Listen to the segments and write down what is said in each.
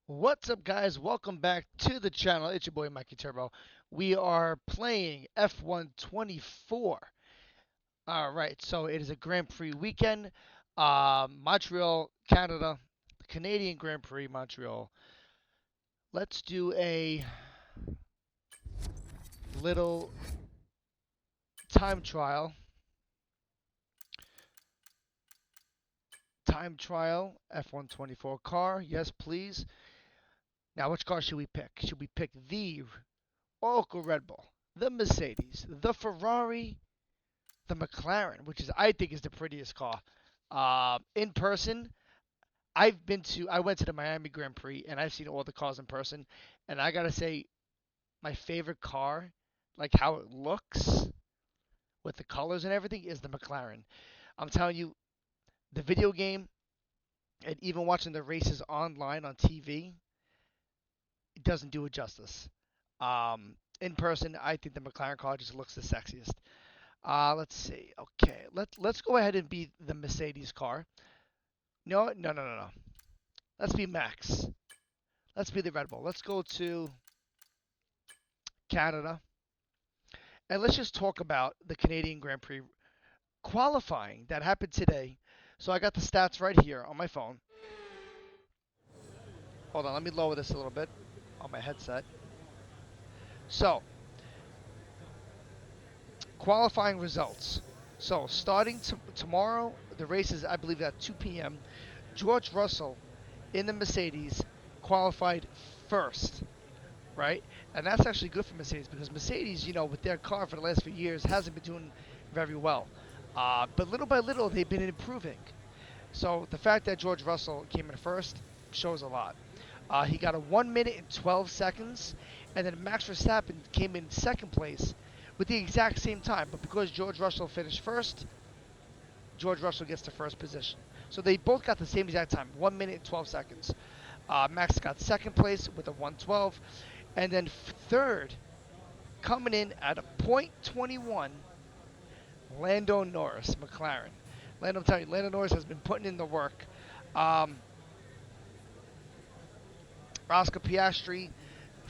What's up, guys? Welcome back to the channel. It's your boy Mikey Turbo. We are playing F124. All right, so it is a Grand Prix weekend. Montreal, Canada, the Canadian Grand Prix, Montreal. Let's do a little time trial. Time trial, F124 car. Yes, please. Now, which car should we pick? Should we pick the Oracle Red Bull, the Mercedes, the Ferrari, the McLaren, which is I think is the prettiest car. In person, I went to the Miami Grand Prix and I've seen all the cars in person, and I gotta say my favorite car, like how it looks with the colors and everything, is the McLaren. I'm telling you, the video game and even watching the races online on TV, it doesn't do it justice. In person, I think the McLaren car just looks the sexiest. Let's see. Okay, let's go ahead and be the Mercedes car. No, no, no, no, no. Let's be Max. Let's be the Red Bull. Let's go to Canada and let's just talk about the Canadian Grand Prix qualifying that happened today. So I got the stats right here on my phone. Hold on, let me lower this a little bit on my headset. So, qualifying results. So, starting tomorrow, the race is, I believe, at 2 p.m. George Russell in the Mercedes qualified first, right? And that's actually good for Mercedes because Mercedes, with their car for the last few years, hasn't been doing very well. But little by little, they've been improving. So the fact that George Russell came in first shows a lot. He got a 1 minute and 12 seconds, and then Max Verstappen came in second place with the exact same time. But because George Russell finished first, George Russell gets the first position. So they both got the same exact time, 1 minute and 12 seconds. Max got second place with a 112. And then third, coming in at a .21, Lando Norris, McLaren. I'm telling you, Lando Norris has been putting in the work. Um, Oscar Piastri,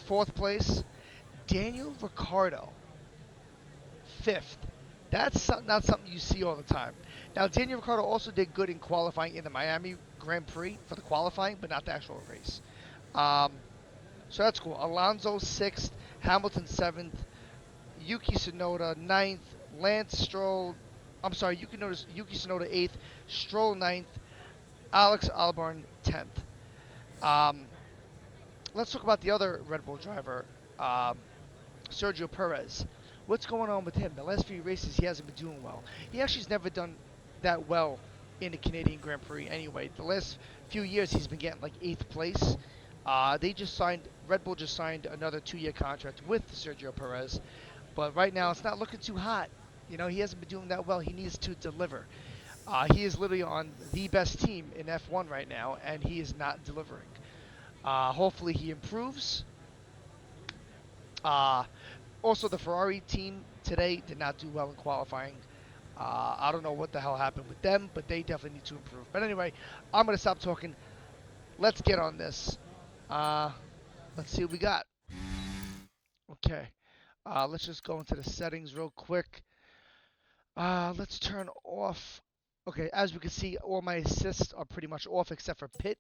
fourth place. Daniel Ricciardo, fifth. That's not something you see all the time. Now, Daniel Ricciardo also did good in qualifying in the Miami Grand Prix for the qualifying, but not the actual race. Um, so that's cool. Alonso, sixth. Hamilton, seventh. Yuki Tsunoda, ninth. Lance Stroll, I'm sorry, Yuki Tsunoda, eighth. Stroll, ninth. Alex Albon, 10th. Um, let's talk about the other Red Bull driver, Sergio Perez. What's going on with him? The last few races, he hasn't been doing well. He actually's never done that well in the Canadian Grand Prix anyway. The last few years, he's been getting like 8th place. Red Bull just signed another 2-year contract with Sergio Perez. But right now, it's not looking too hot. He hasn't been doing that well. He needs to deliver. He is literally on the best team in F1 right now, and he is not delivering. Hopefully, he improves. Uh, Also, the Ferrari team today did not do well in qualifying. I don't know what the hell happened with them, but they definitely need to improve. But anyway, I'm going to stop talking. Let's get on this. Uh, let's see what we got. Okay. Let's just go into the settings real quick. Let's turn off. Okay, as we can see, all my assists are pretty much off except for pit.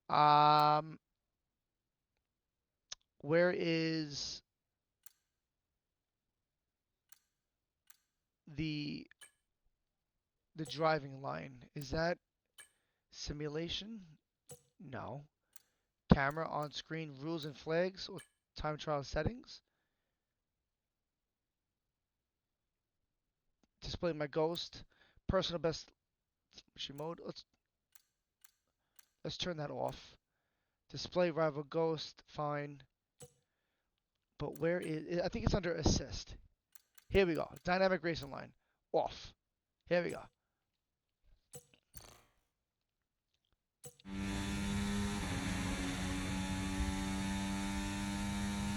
Um, where is the driving line? Is that simulation? No. Camera on screen rules and flags or time trial settings. Display my ghost. Personal best machine mode. Let's turn that off. Display rival ghost. Fine. But where is? I think it's under assist. Here we go. Dynamic racing line. Off. Here we go.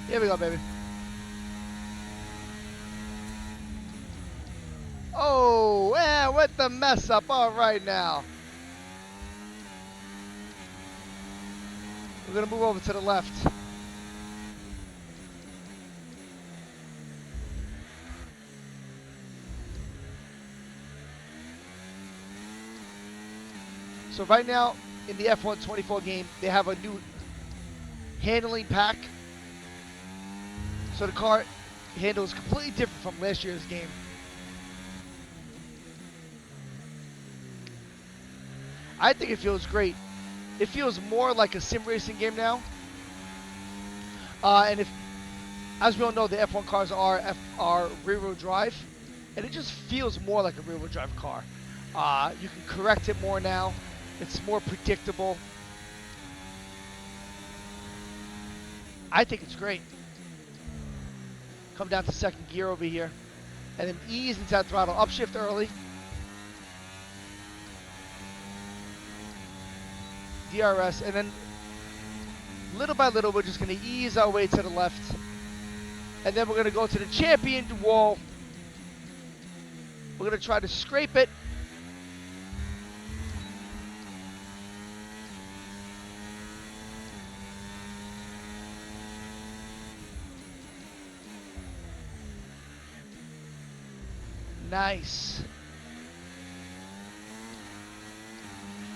Here we go, baby. Oh, yeah, with the mess up. All right now. We're going to move over to the left. So right now in the F1 24 game, they have a new handling pack. So the car handles completely different from last year's game. I think it feels great. It feels more like a sim racing game now. And if, as we all know, the F1 cars are rear-wheel drive, and it just feels more like a rear-wheel drive car. You can correct it more now. It's more predictable. I think it's great. Come down to second gear over here, and then ease into that throttle. Upshift early. DRS, and then little by little, we're just going to ease our way to the left. And then we're going to go to the champion wall. We're going to try to scrape it. Nice.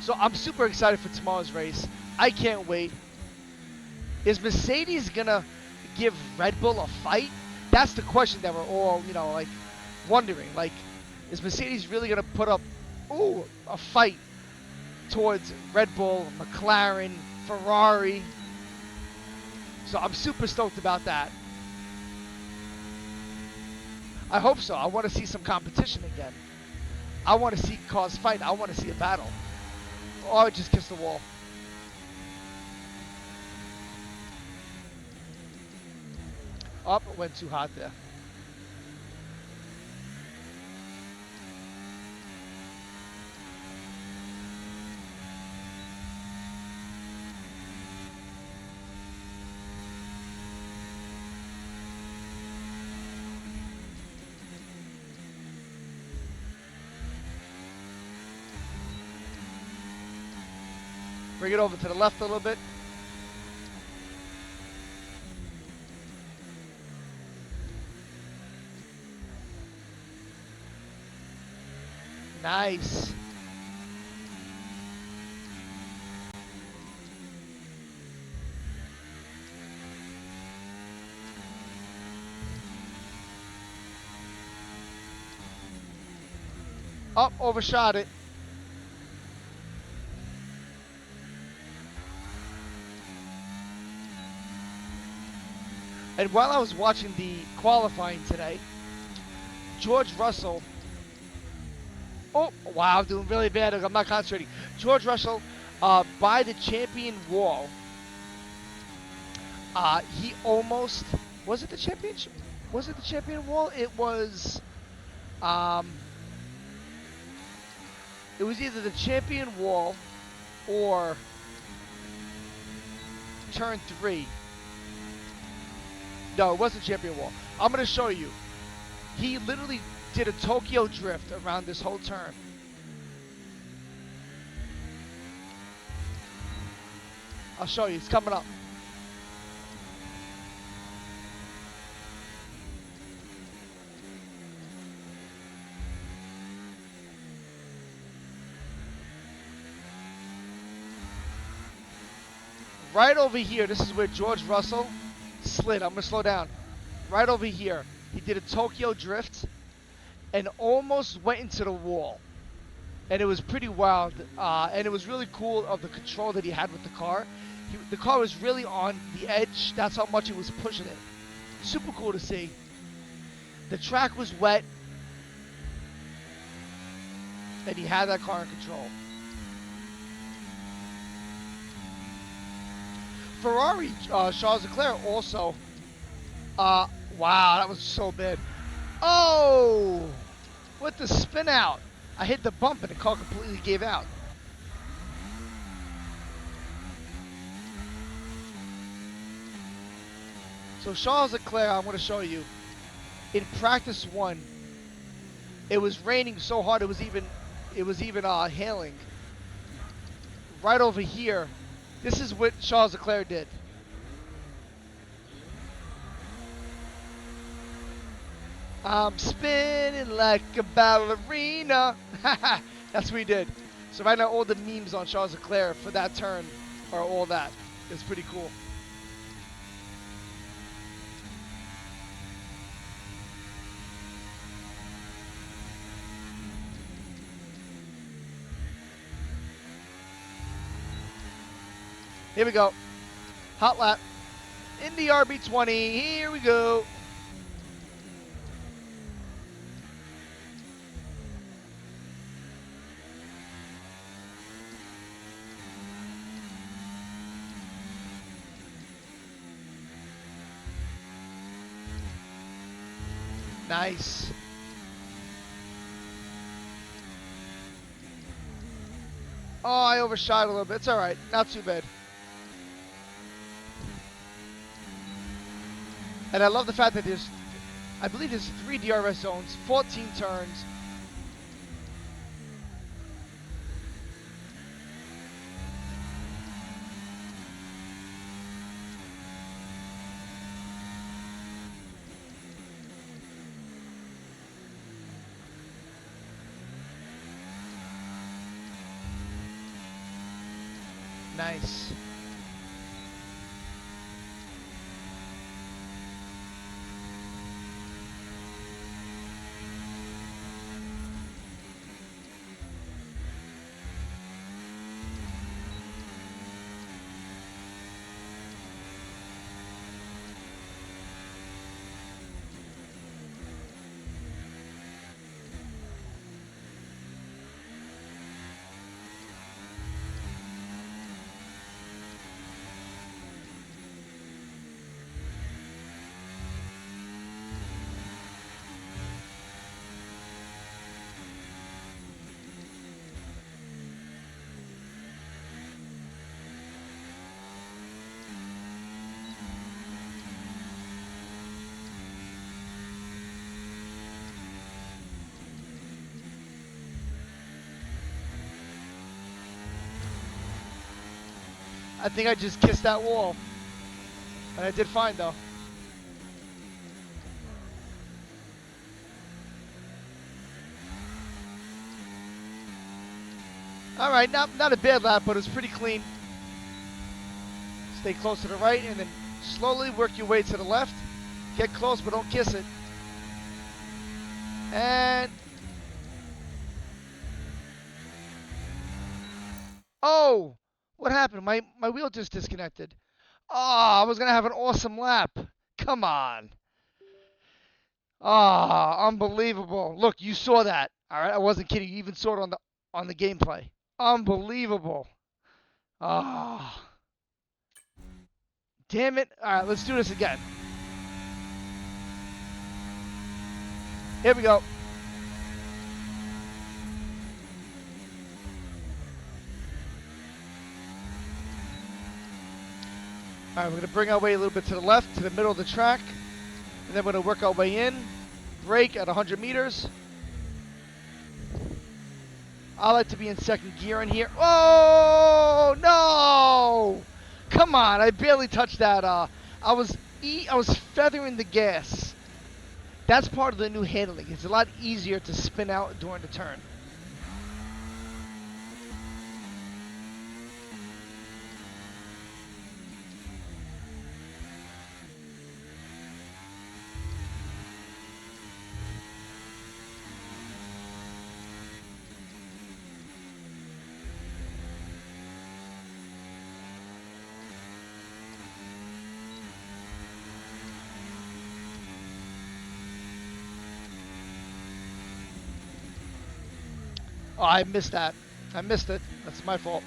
So I'm super excited for tomorrow's race. I can't wait. Is Mercedes gonna give Red Bull a fight? That's the question that we're all, like wondering. Like, is Mercedes really gonna put up, a fight towards Red Bull, McLaren, Ferrari? So I'm super stoked about that. I hope so. I want to see some competition again. I want to see cars fight. I want to see a battle. Oh, I just kissed the wall. Up, it went too hot there. Bring it over to the left a little bit. Nice. Up, overshot it. And while I was watching the qualifying today, George Russell, oh, wow, I'm doing really bad. I'm not concentrating. George Russell, by the champion wall, he almost, was it the championship? Was it the champion wall? It was either the champion wall or turn 3. No, it wasn't champion wall. I'm going to show you. He literally did a Tokyo drift around this whole turn. I'll show you. It's coming up. Right over here, this is where George Russell slid. I'm going to slow down. Right over here, he did a Tokyo drift and almost went into the wall. And it was pretty wild. And it was really cool of the control that he had with the car. The car was really on the edge. That's how much he was pushing it. Super cool to see. The track was wet. And he had that car in control. Ferrari, Charles Leclerc also, wow, that was so bad. Oh, with the spin out. I hit the bump and the car completely gave out. So Charles Leclerc, I'm going to show you, in practice 1, it was raining so hard it was even hailing. Right over here, This is what Charles Leclerc did. I'm spinning like a ballerina. That's what he did. So right now all the memes on Charles Leclerc for that turn are all that. It's pretty cool. Here we go. Hot lap. In the RB20. Here we go. Nice. Oh, I overshot a little bit. It's all right. Not too bad. And I love the fact that I believe there's 3 DRS zones, 14 turns. Nice. I think I just kissed that wall. And I did fine, though. All right, not a bad lap, but it was pretty clean. Stay close to the right, and then slowly work your way to the left. Get close, but don't kiss it. And... oh! What happened? My wheel just disconnected. Oh, I was going to have an awesome lap. Come on. Ah, unbelievable. Look, you saw that. All right, I wasn't kidding. You even saw it on the gameplay. Unbelievable. Ah. Damn it. All right, let's do this again. Here we go. All right, we're going to bring our way a little bit to the left, to the middle of the track. And then we're going to work our way in. Brake at 100 meters. I like to be in second gear in here. Oh, no! Come on, I barely touched that. I was feathering the gas. That's part of the new handling. It's a lot easier to spin out during the turn. Oh, I missed that. I missed it. That's my fault.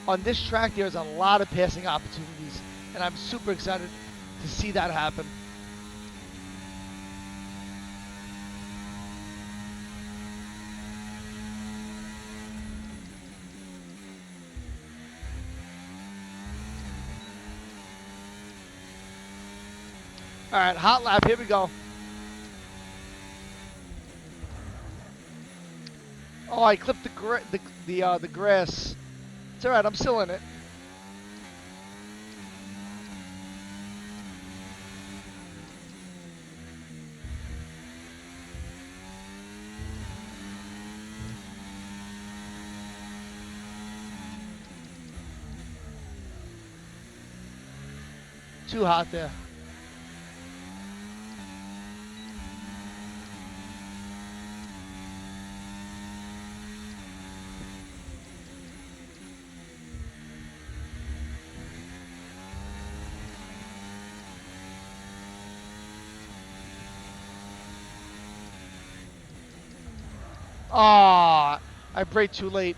On this track, there's a lot of passing opportunities, and I'm super excited to see that happen. All right, hot lap. Here we go. Oh, I clipped the grass. It's all right. I'm still in it. Too hot there. Ah, I braked too late.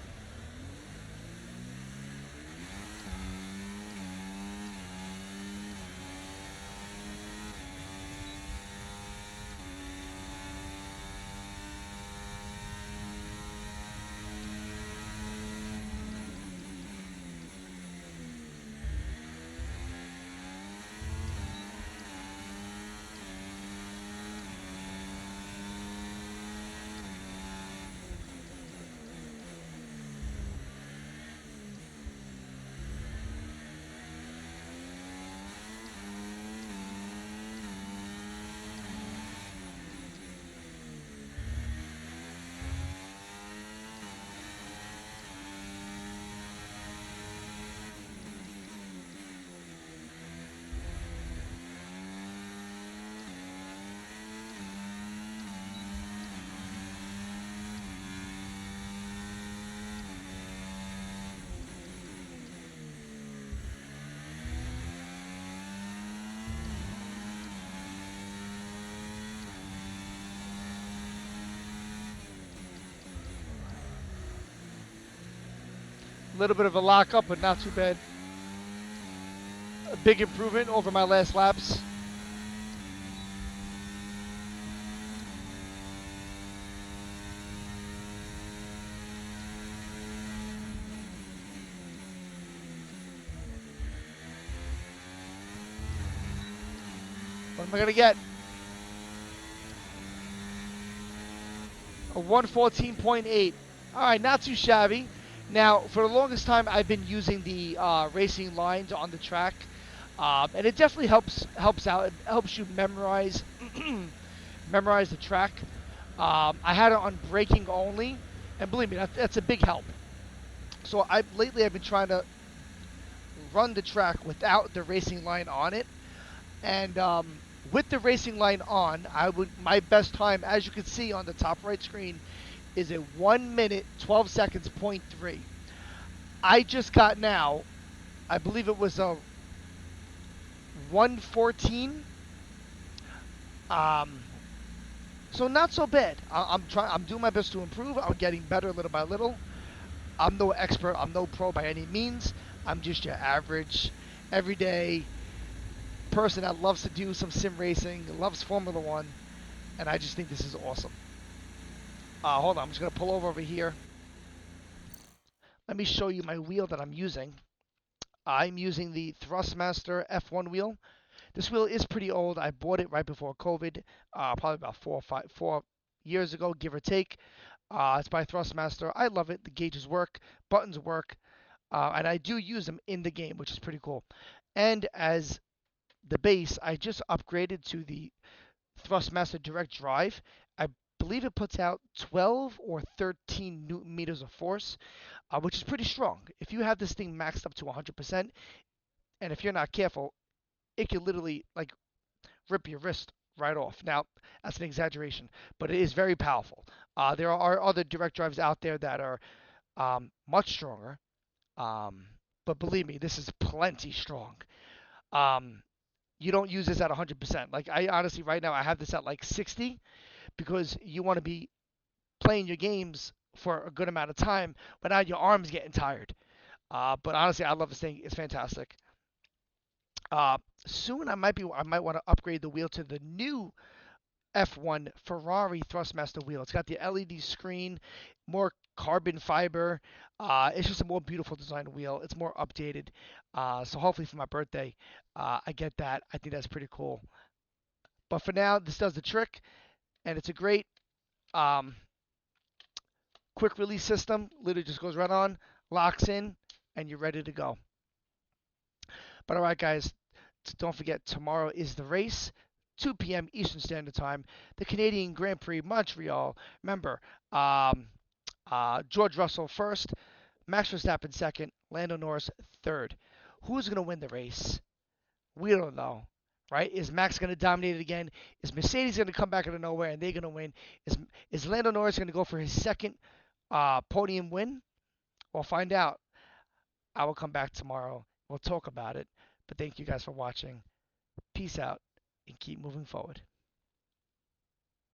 A little bit of a lock up, but not too bad. A big improvement over my last laps. What am I gonna get? A 114.8. All right, not too shabby. Now, for the longest time, I've been using the racing lines on the track, and it definitely helps out. It helps you memorize the track. I had it on braking only, and believe me, that's a big help. So I've been trying to run the track without the racing line on it, and with the racing line on, my best time, as you can see on the top right screen, is a 1 minute 12 seconds point three. I just got now, I believe it was a 114. Um, so not so bad. I'm trying. I'm doing my best to improve. I'm getting better little by little. I'm no expert. I'm no pro by any means. I'm just your average, everyday person that loves to do some sim racing, loves Formula One, and I just think this is awesome. Hold on, I'm just gonna pull over here. Let me show you my wheel that I'm using. I'm using the Thrustmaster F1 wheel. This wheel is pretty old. I bought it right before COVID, probably about 4 years ago, give or take. It's by Thrustmaster. I love it. The gauges work, buttons work, and I do use them in the game, which is pretty cool. And as the base, I just upgraded to the Thrustmaster Direct Drive. I believe it puts out 12 or 13 newton meters of force, which is pretty strong. If you have this thing maxed up to 100%, and if you're not careful, it could literally like rip your wrist right off. Now, that's an exaggeration, but it is very powerful. There are other direct drives out there that are much stronger, um, but believe me, this is plenty strong. Um, you don't use this at 100%. Like I honestly, right now, I have this at like 60 because you want to be playing your games for a good amount of time, but now your arm's getting tired. But honestly, I love this thing. It's fantastic. Uh, Soon I might want to upgrade the wheel to the new F1 Ferrari Thrustmaster wheel. It's got the LED screen, more carbon fiber. It's just a more beautiful design wheel. It's more updated. So hopefully for my birthday, I get that. I think that's pretty cool. But for now, this does the trick, and it's a great um, quick release system. Literally just goes right on, locks in, and you're ready to go. But all right, guys, don't forget tomorrow is the race. 2 p.m. Eastern Standard Time, the Canadian Grand Prix Montreal. Remember, um, George Russell first, Max Verstappen second, Lando Norris third. Who's going to win the race? We don't know, right? Is Max going to dominate it again? Is Mercedes going to come back out of nowhere and they're going to win? Is Lando Norris going to go for his second podium win? We'll find out. I will come back tomorrow. We'll talk about it. But thank you guys for watching. Peace out and keep moving forward.